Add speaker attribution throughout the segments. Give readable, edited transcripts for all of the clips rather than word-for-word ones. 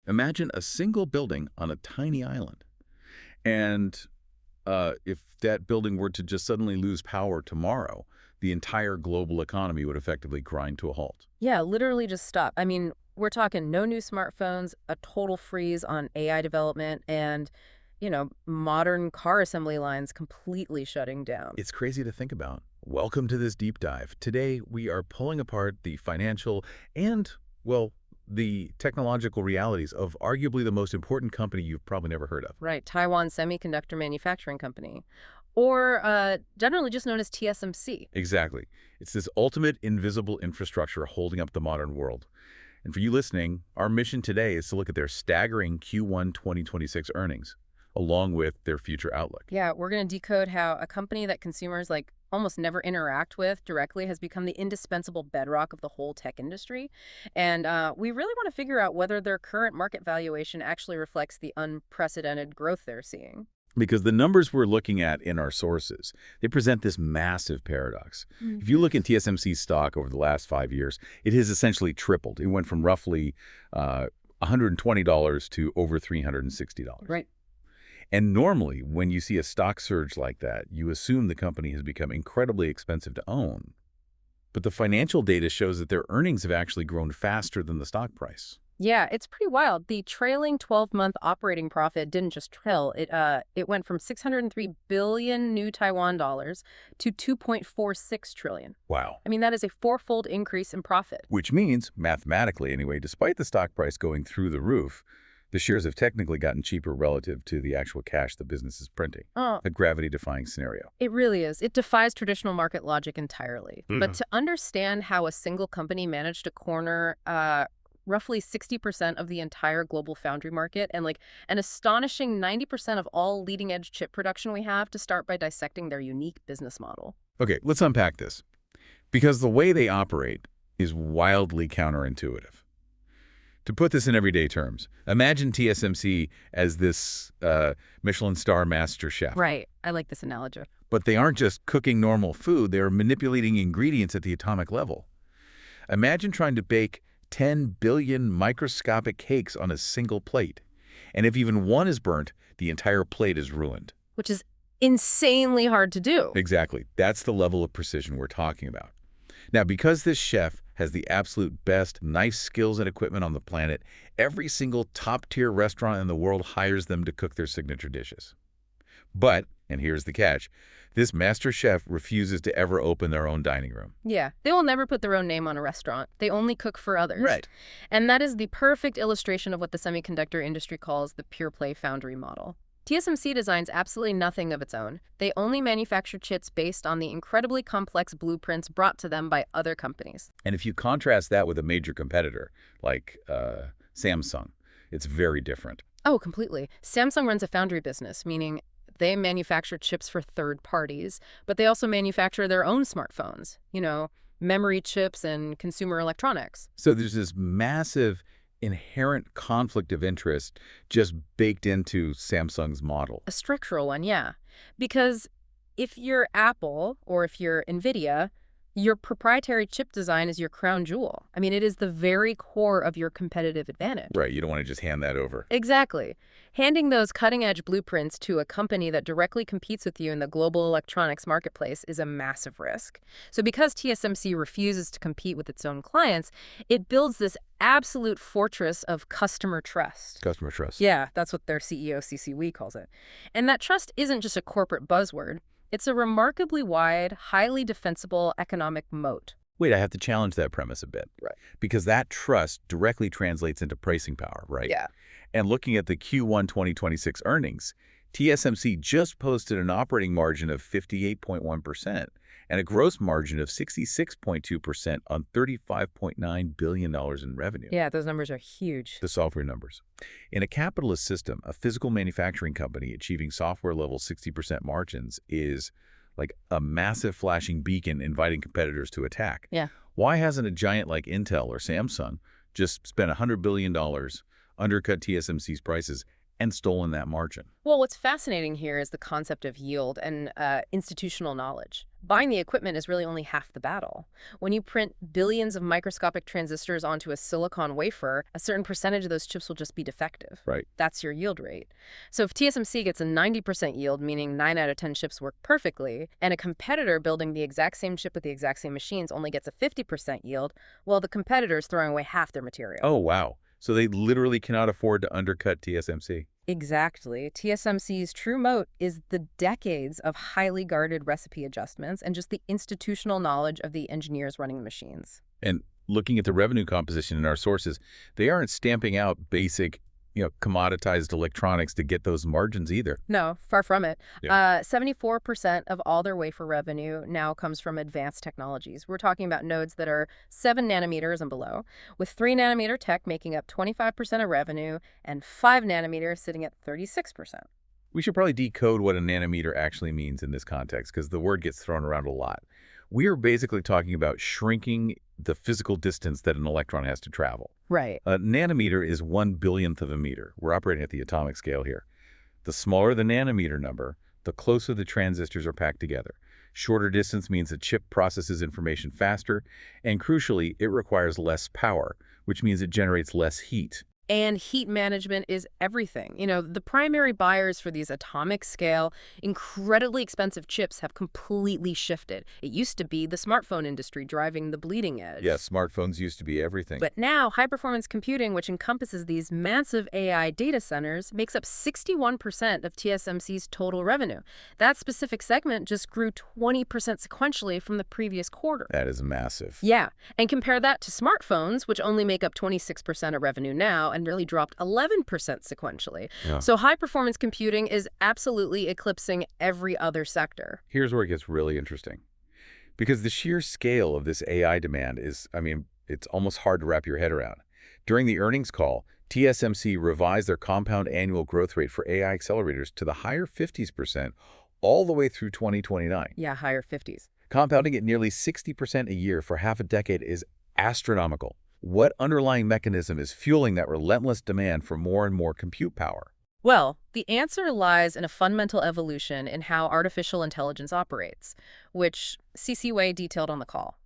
Speaker 1: Imagine a single building on a tiny island. And if that building were to just suddenly lose power tomorrow, the entire global economy would effectively grind to a halt.
Speaker 2: Yeah, literally just stop. I mean, we're talking no new smartphones, a total freeze on AI development, and, modern car assembly lines completely shutting down.
Speaker 1: It's crazy to think about. Welcome to this deep dive. Today, we are pulling apart the financial and, well, the technological realities of arguably the most important company you've probably never heard of.
Speaker 2: Right, Taiwan Semiconductor Manufacturing Company, or generally just known as TSMC.
Speaker 1: Exactly. It's this ultimate invisible infrastructure holding up the modern world. And for you listening, our mission today is to look at their staggering Q1 2026 earnings, along with their future outlook.
Speaker 2: Yeah, we're going to decode how a company that consumers almost never interact with directly has become the indispensable bedrock of the whole tech industry. And we really want to figure out whether their current market valuation actually reflects the unprecedented growth they're seeing.
Speaker 1: Because the numbers we're looking at in our sources, they present this massive paradox. If you look at TSMC's stock over the last 5 years, it has essentially tripled. It went from roughly $120 to over $360.
Speaker 2: Right.
Speaker 1: And normally, when you see a stock surge like that, you assume the company has become incredibly expensive to own. But the financial data shows that their earnings have actually grown faster than the stock price.
Speaker 2: Yeah, it's pretty wild. The trailing 12-month operating profit didn't just trill. It went from 603 billion new Taiwan dollars to 2.46 trillion.
Speaker 1: Wow.
Speaker 2: I mean, that is a fourfold increase in profit.
Speaker 1: Which means, mathematically anyway, despite the stock price going through the roof, the shares have technically gotten cheaper relative to the actual cash the business is printing.
Speaker 2: Oh,
Speaker 1: A gravity-defying scenario.
Speaker 2: it really is. It defies traditional market logic entirely. But to understand how a single company managed to corner roughly 60% of the entire global foundry market and an astonishing 90% of all leading-edge chip production, we have to start by dissecting their unique business model.
Speaker 1: Okay, let's unpack this. Because the way they operate is wildly counterintuitive. To put this in everyday terms, imagine TSMC as this Michelin star master chef.
Speaker 2: Right. I like this analogy.
Speaker 1: But they aren't just cooking normal food, they are manipulating ingredients at the atomic level. Imagine trying to bake 10 billion microscopic cakes on a single plate. And if even one is burnt, the entire plate is ruined.
Speaker 2: Which is insanely hard to do.
Speaker 1: Exactly. That's the level of precision we're talking about. Now, because this chef has the absolute best knife skills and equipment on the planet, every single top-tier restaurant in the world hires them to cook their signature dishes. But, and here's the catch, this master chef refuses to ever open their own dining room.
Speaker 2: Yeah, they will never put their own name on a restaurant. They only cook for others.
Speaker 1: Right.
Speaker 2: And that is the perfect illustration of what the semiconductor industry calls the pure play foundry model. TSMC designs absolutely nothing of its own. They only manufacture chips based on the incredibly complex blueprints brought to them by other companies.
Speaker 1: And if you contrast that with a major competitor, like Samsung, it's very different.
Speaker 2: Oh, completely. Samsung runs a foundry business, meaning they manufacture chips for third parties, but they also manufacture their own smartphones, memory chips and consumer electronics.
Speaker 1: So there's this massive inherent conflict of interest just baked into Samsung's model.
Speaker 2: A structural one, yeah. Because if you're Apple or if you're NVIDIA, your proprietary chip design is your crown jewel. I mean, it is the very core of your competitive advantage.
Speaker 1: Right, you don't want to just hand that over.
Speaker 2: Exactly. Handing those cutting-edge blueprints to a company that directly competes with you in the global electronics marketplace is a massive risk. So because TSMC refuses to compete with its own clients, it builds this absolute fortress of customer trust.
Speaker 1: Customer trust.
Speaker 2: Yeah, that's what their CEO, C.C. Wee, calls it. And that trust isn't just a corporate buzzword. It's a remarkably wide, highly defensible economic moat.
Speaker 1: Wait, I have to challenge that premise a bit.
Speaker 2: Right.
Speaker 1: Because that trust directly translates into pricing power, right?
Speaker 2: Yeah.
Speaker 1: And looking at the Q1 2026 earnings, TSMC just posted an operating margin of 58.1% and a gross margin of 66.2% on $35.9 billion in revenue.
Speaker 2: Yeah, those numbers are huge.
Speaker 1: The software numbers. In a capitalist system, a physical manufacturing company achieving software-level 60% margins is like a massive flashing beacon inviting competitors to attack.
Speaker 2: Yeah.
Speaker 1: Why hasn't a giant like Intel or Samsung just spent $100 billion, undercut TSMC's prices, and stolen that margin?
Speaker 2: Well, what's fascinating here is the concept of yield and institutional knowledge. Buying the equipment is really only half the battle. When you print billions of microscopic transistors onto a silicon wafer, a certain percentage of those chips will just be defective.
Speaker 1: Right.
Speaker 2: That's your yield rate. So if TSMC gets a 90% yield, meaning 9 out of 10 chips work perfectly, and a competitor building the exact same chip with the exact same machines only gets a 50% yield, well, the competitor is throwing away half their material.
Speaker 1: Oh, wow. So they literally cannot afford to undercut TSMC.
Speaker 2: Exactly. TSMC's true moat is the decades of highly guarded recipe adjustments and just the institutional knowledge of the engineers running the machines.
Speaker 1: And looking at the revenue composition in our sources, they aren't stamping out basic, commoditized electronics to get those margins either.
Speaker 2: No, far from it.
Speaker 1: Yeah.
Speaker 2: 74% of all their wafer revenue now comes from advanced technologies. We're talking about nodes that are 7 nanometers and below, with 3 nanometer tech making up 25% of revenue and 5 nanometers sitting at 36%.
Speaker 1: We should probably decode what a nanometer actually means in this context because the word gets thrown around a lot. We are basically talking about shrinking the physical distance that an electron has to travel.
Speaker 2: Right.
Speaker 1: A nanometer is 1/1000th of a meter. We're operating at the atomic scale here. The smaller the nanometer number, the closer the transistors are packed together. Shorter distance means the chip processes information faster, and crucially, it requires less power, which means it generates less heat.
Speaker 2: And heat management is everything. The primary buyers for these atomic scale, incredibly expensive chips have completely shifted. It used to be the smartphone industry driving the bleeding edge.
Speaker 1: Yes, smartphones used to be everything.
Speaker 2: But now, high-performance computing, which encompasses these massive AI data centers, makes up 61% of TSMC's total revenue. That specific segment just grew 20% sequentially from the previous quarter.
Speaker 1: That is massive.
Speaker 2: Yeah, and compare that to smartphones, which only make up 26% of revenue now and really dropped 11% sequentially.
Speaker 1: Yeah.
Speaker 2: So high-performance computing is absolutely eclipsing every other sector.
Speaker 1: Here's where it gets really interesting. Because the sheer scale of this AI demand is, it's almost hard to wrap your head around. During the earnings call, TSMC revised their compound annual growth rate for AI accelerators to the higher 50s% all the way through 2029.
Speaker 2: Yeah, higher 50s.
Speaker 1: Compounding at nearly 60% a year for half a decade is astronomical. What underlying mechanism is fueling that relentless demand for more and more compute power?
Speaker 2: Well, the answer lies in a fundamental evolution in how artificial intelligence operates, which C.C. Wei detailed on the call.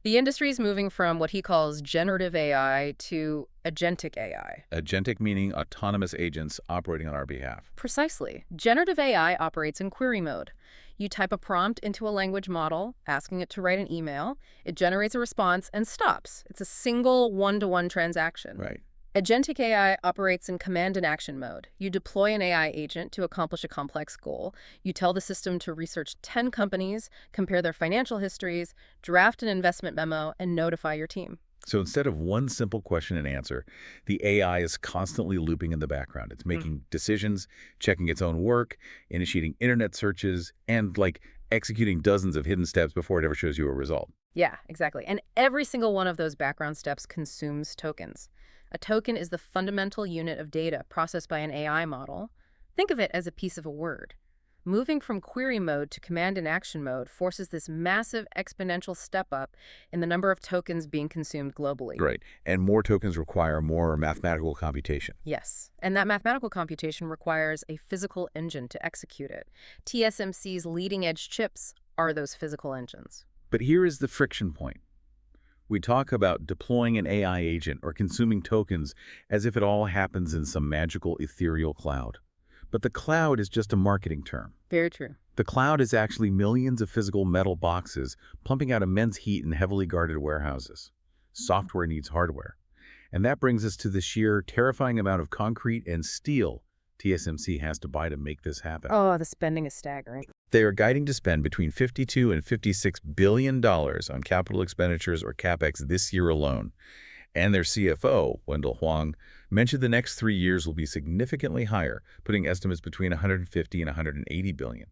Speaker 2: The industry is moving from what he calls generative AI to agentic AI.
Speaker 1: Agentic meaning autonomous agents operating on our behalf.
Speaker 2: Precisely. Generative AI operates in query mode. You type a prompt into a language model, asking it to write an email. It generates a response and stops. It's a single one-to-one transaction.
Speaker 1: Right.
Speaker 2: Agentic AI operates in command and action mode. You deploy an AI agent to accomplish a complex goal. You tell the system to research 10 companies, compare their financial histories, draft an investment memo, and notify your team.
Speaker 1: So instead of one simple question and answer, the AI is constantly looping in the background. It's making decisions, checking its own work, initiating internet searches, and executing dozens of hidden steps before it ever shows you a result.
Speaker 2: Yeah, exactly. And every single one of those background steps consumes tokens. A token is the fundamental unit of data processed by an AI model. Think of it as a piece of a word. Moving from query mode to command and action mode forces this massive exponential step up in the number of tokens being consumed globally.
Speaker 1: Right. And more tokens require more mathematical computation.
Speaker 2: Yes. And that mathematical computation requires a physical engine to execute it. TSMC's leading-edge chips are those physical engines.
Speaker 1: But here is the friction point. We talk about deploying an AI agent or consuming tokens as if it all happens in some magical ethereal cloud. But the cloud is just a marketing term.
Speaker 2: Very true.
Speaker 1: The cloud is actually millions of physical metal boxes pumping out immense heat in heavily guarded warehouses. Software needs hardware. And that brings us to the sheer terrifying amount of concrete and steel TSMC has to buy to make this happen.
Speaker 2: Oh, the spending is staggering.
Speaker 1: They are guiding to spend between $52 and $56 billion on capital expenditures or CapEx this year alone. And their CFO, Wendell Huang, mentioned the next 3 years will be significantly higher, putting estimates between $150 and $180 billion.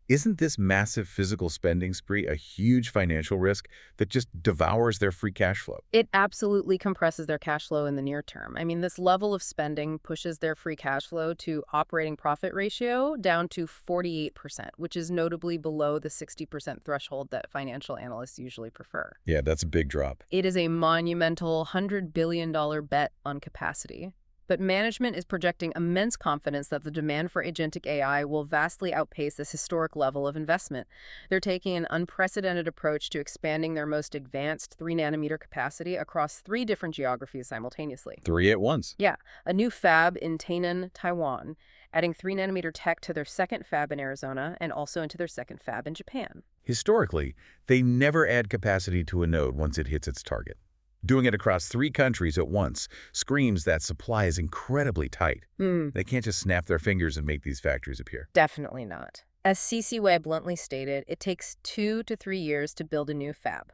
Speaker 1: Isn't this massive physical spending spree a huge financial risk that just devours their free cash flow?
Speaker 2: It absolutely compresses their cash flow in the near term. This level of spending pushes their free cash flow to operating profit ratio down to 48%, which is notably below the 60% threshold that financial analysts usually prefer.
Speaker 1: Yeah, that's a big drop.
Speaker 2: It is a monumental $100 billion bet on capacity. But management is projecting immense confidence that the demand for agentic AI will vastly outpace this historic level of investment. They're taking an unprecedented approach to expanding their most advanced 3-nanometer capacity across 3 different geographies simultaneously.
Speaker 1: 3 at once.
Speaker 2: Yeah, a new fab in Tainan, Taiwan, adding 3-nanometer tech to their second fab in Arizona and also into their second fab in Japan.
Speaker 1: Historically, they never add capacity to a node once it hits its target. Doing it across 3 countries at once screams that supply is incredibly tight. They can't just snap their fingers and make these factories appear.
Speaker 2: Definitely not. As C.C. Wei bluntly stated, it takes 2 to 3 years to build a new fab.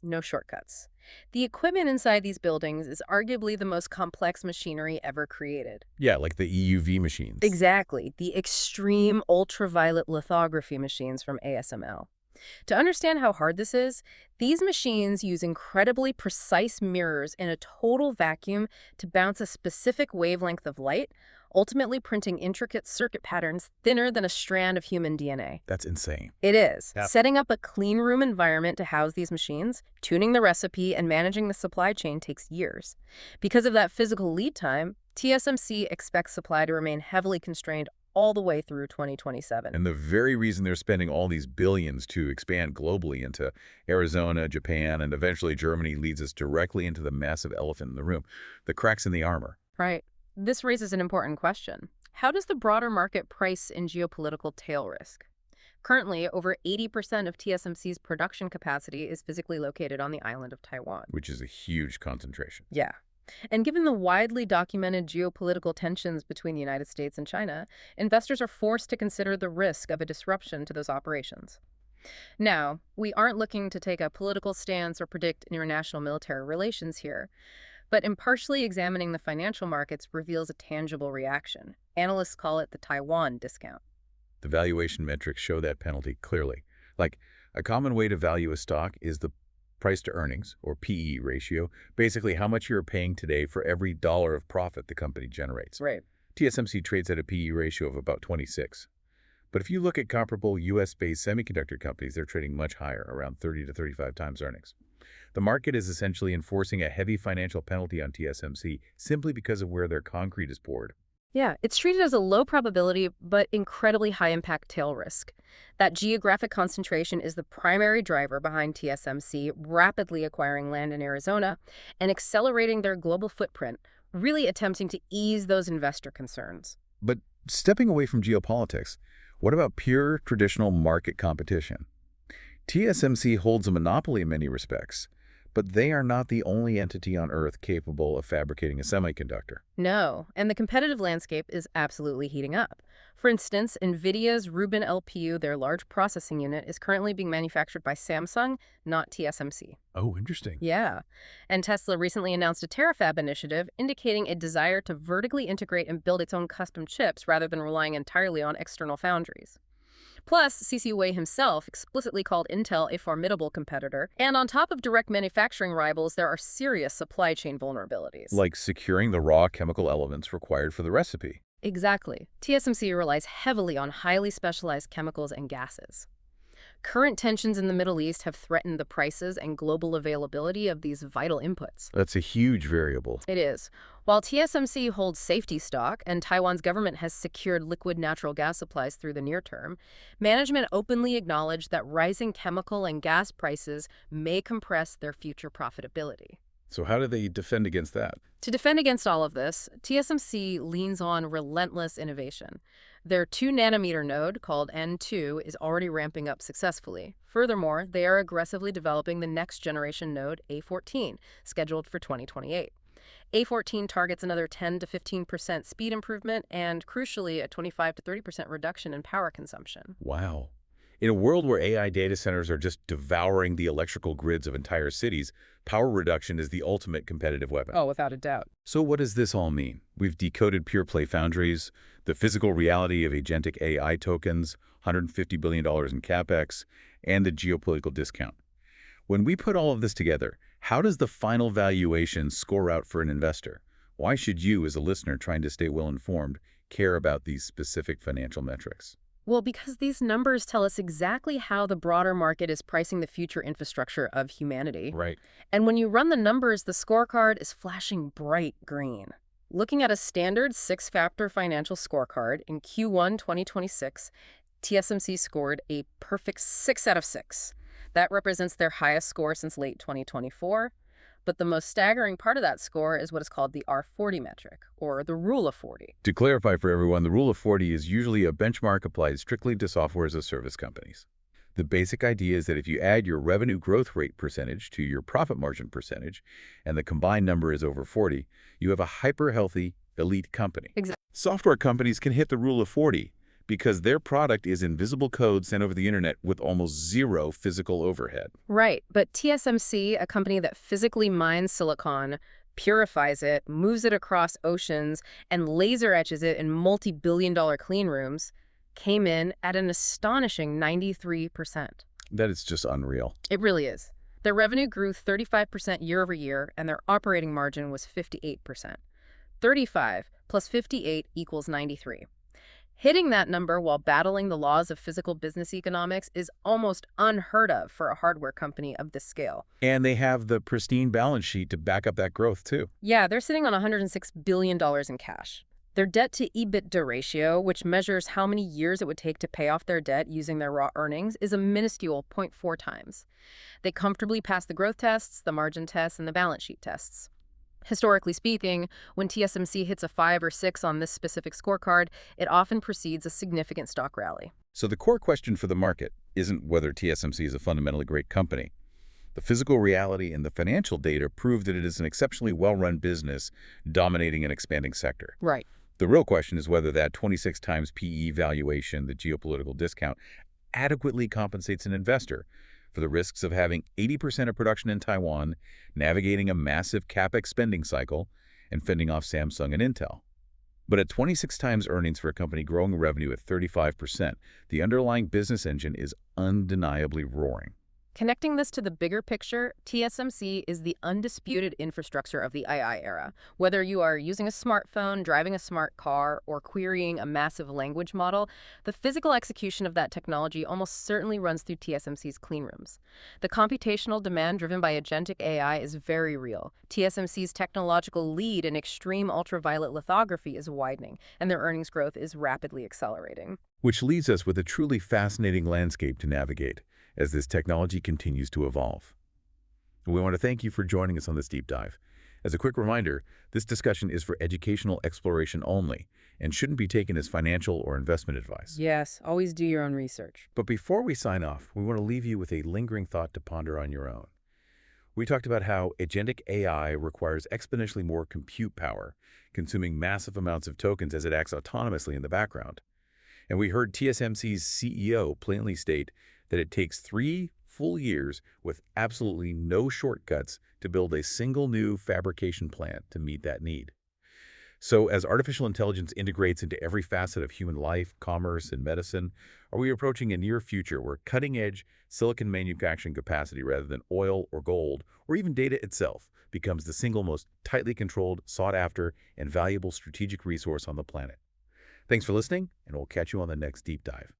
Speaker 2: No shortcuts. The equipment inside these buildings is arguably the most complex machinery ever created.
Speaker 1: Yeah, like the EUV machines.
Speaker 2: Exactly, the extreme ultraviolet lithography machines from ASML. To understand how hard this is, these machines use incredibly precise mirrors in a total vacuum to bounce a specific wavelength of light, ultimately printing intricate circuit patterns thinner than a strand of human DNA.
Speaker 1: That's insane.
Speaker 2: It is.
Speaker 1: Yeah.
Speaker 2: Setting up a clean room environment to house these machines, tuning the recipe, and managing the supply chain takes years. Because of that physical lead time, TSMC expects supply to remain heavily constrained all the way through 2027.
Speaker 1: And the very reason they're spending all these billions to expand globally into Arizona, Japan, and eventually Germany leads us directly into the massive elephant in the room, the cracks in the armor.
Speaker 2: Right. This raises an important question. How does the broader market price in geopolitical tail risk? Currently, over 80% of TSMC's production capacity is physically located on the island of Taiwan.
Speaker 1: Which is a huge concentration.
Speaker 2: Yeah. And given the widely documented geopolitical tensions between the United States and China, investors are forced to consider the risk of a disruption to those operations. Now, we aren't looking to take a political stance or predict international military relations here, but impartially examining the financial markets reveals a tangible reaction. Analysts call it the Taiwan discount.
Speaker 1: The valuation metrics show that penalty clearly. Like, a common way to value a stock is the price to earnings, or PE ratio, basically how much you're paying today for every dollar of profit the company generates.
Speaker 2: Right.
Speaker 1: TSMC trades at a PE ratio of about 26. But if you look at comparable US-based semiconductor companies, they're trading much higher, around 30 to 35 times earnings. The market is essentially enforcing a heavy financial penalty on TSMC simply because of where their concrete is poured.
Speaker 2: Yeah, it's treated as a low probability but incredibly high impact tail risk. That geographic concentration is the primary driver behind TSMC rapidly acquiring land in Arizona and accelerating their global footprint, really attempting to ease those investor concerns.
Speaker 1: But stepping away from geopolitics, what about pure traditional market competition? TSMC holds a monopoly in many respects, but they are not the only entity on Earth capable of fabricating a semiconductor.
Speaker 2: No, and the competitive landscape is absolutely heating up. For instance, NVIDIA's Rubin LPU, their large processing unit, is currently being manufactured by Samsung, not TSMC.
Speaker 1: Oh, interesting.
Speaker 2: Yeah. And Tesla recently announced a Terafab initiative indicating a desire to vertically integrate and build its own custom chips rather than relying entirely on external foundries. Plus, C.C. Wei himself explicitly called Intel a formidable competitor, and on top of direct manufacturing rivals, there are serious supply chain vulnerabilities.
Speaker 1: Like securing the raw chemical elements required for the recipe.
Speaker 2: Exactly. TSMC relies heavily on highly specialized chemicals and gases. Current tensions in the Middle East have threatened the prices and global availability of these vital inputs.
Speaker 1: That's a huge variable.
Speaker 2: It is. While TSMC holds safety stock and Taiwan's government has secured liquid natural gas supplies through the near term, management openly acknowledged that rising chemical and gas prices may compress their future profitability.
Speaker 1: So how do they defend against that?
Speaker 2: To defend against all of this, TSMC leans on relentless innovation. Their 2-nanometer node, called N2, is already ramping up successfully. Furthermore, they are aggressively developing the next-generation node, A14, scheduled for 2028. A14 targets another 10 to 15% speed improvement and, crucially, a 25 to 30% reduction in power consumption.
Speaker 1: Wow. In a world where AI data centers are just devouring the electrical grids of entire cities, power reduction is the ultimate competitive weapon.
Speaker 2: Oh, without a doubt.
Speaker 1: So what does this all mean? We've decoded pure-play foundries, the physical reality of agentic AI tokens, $150 billion in CapEx, and the geopolitical discount. When we put all of this together, how does the final valuation score out for an investor? Why should you, as a listener trying to stay well-informed, care about these specific financial metrics?
Speaker 2: Well, because these numbers tell us exactly how the broader market is pricing the future infrastructure of humanity.
Speaker 1: Right.
Speaker 2: And when you run the numbers, the scorecard is flashing bright green. Looking at a standard six-factor financial scorecard in Q1 2026, TSMC scored a perfect 6 out of 6. That represents their highest score since late 2024. But the most staggering part of that score is what is called the R40 metric, or the rule of 40.
Speaker 1: To clarify for everyone, the rule of 40 is usually a benchmark applied strictly to software as a service companies. The basic idea is that if you add your revenue growth rate percentage to your profit margin percentage, and the combined number is over 40, you have a hyper-healthy, elite company.
Speaker 2: Exactly.
Speaker 1: Software companies can hit the rule of 40 because their product is invisible code sent over the internet with almost zero physical overhead.
Speaker 2: Right, but TSMC, a company that physically mines silicon, purifies it, moves it across oceans, and laser etches it in multi-billion-dollar clean rooms, came in at an astonishing 93%.
Speaker 1: That is just unreal.
Speaker 2: It really is. Their revenue grew 35% year over year, and their operating margin was 58%. 35 plus 58 equals 93. Hitting that number while battling the laws of physical business economics is almost unheard of for a hardware company of this scale.
Speaker 1: And they have the pristine balance sheet to back up that growth, too.
Speaker 2: Yeah, they're sitting on $106 billion in cash. Their debt-to-EBITDA ratio, which measures how many years it would take to pay off their debt using their raw earnings, is a minuscule 0.4 times. They comfortably pass the growth tests, the margin tests, and the balance sheet tests. Historically speaking, when TSMC hits a 5 or 6 on this specific scorecard, it often precedes a significant stock rally.
Speaker 1: So the core question for the market isn't whether TSMC is a fundamentally great company. The physical reality and the financial data prove that it is an exceptionally well-run business dominating an expanding sector.
Speaker 2: Right.
Speaker 1: The real question is whether that 26 times PE valuation, the geopolitical discount, adequately compensates an investor for the risks of having 80% of production in Taiwan, navigating a massive CapEx spending cycle, and fending off Samsung and Intel. But at 26 times earnings for a company growing revenue at 35%, the underlying business engine is undeniably roaring.
Speaker 2: Connecting this to the bigger picture, TSMC is the undisputed infrastructure of the AI era. Whether you are using a smartphone, driving a smart car, or querying a massive language model, the physical execution of that technology almost certainly runs through TSMC's clean rooms. The computational demand driven by Agentic AI is very real. TSMC's technological lead in extreme ultraviolet lithography is widening, and their earnings growth is rapidly accelerating.
Speaker 1: Which leaves us with a truly fascinating landscape to navigate as this technology continues to evolve. We want to thank you for joining us on this deep dive. As a quick reminder, this discussion is for educational exploration only and shouldn't be taken as financial or investment advice.
Speaker 2: Yes, always do your own research.
Speaker 1: But before we sign off, we want to leave you with a lingering thought to ponder on your own. We talked about how agentic AI requires exponentially more compute power, consuming massive amounts of tokens as it acts autonomously in the background. And we heard TSMC's CEO plainly state that it takes 3 full years with absolutely no shortcuts to build a single new fabrication plant to meet that need. So as artificial intelligence integrates into every facet of human life, commerce, and medicine, are we approaching a near future where cutting-edge silicon manufacturing capacity rather than oil or gold, or even data itself, becomes the single most tightly controlled, sought-after, and valuable strategic resource on the planet? Thanks for listening, and we'll catch you on the next deep dive.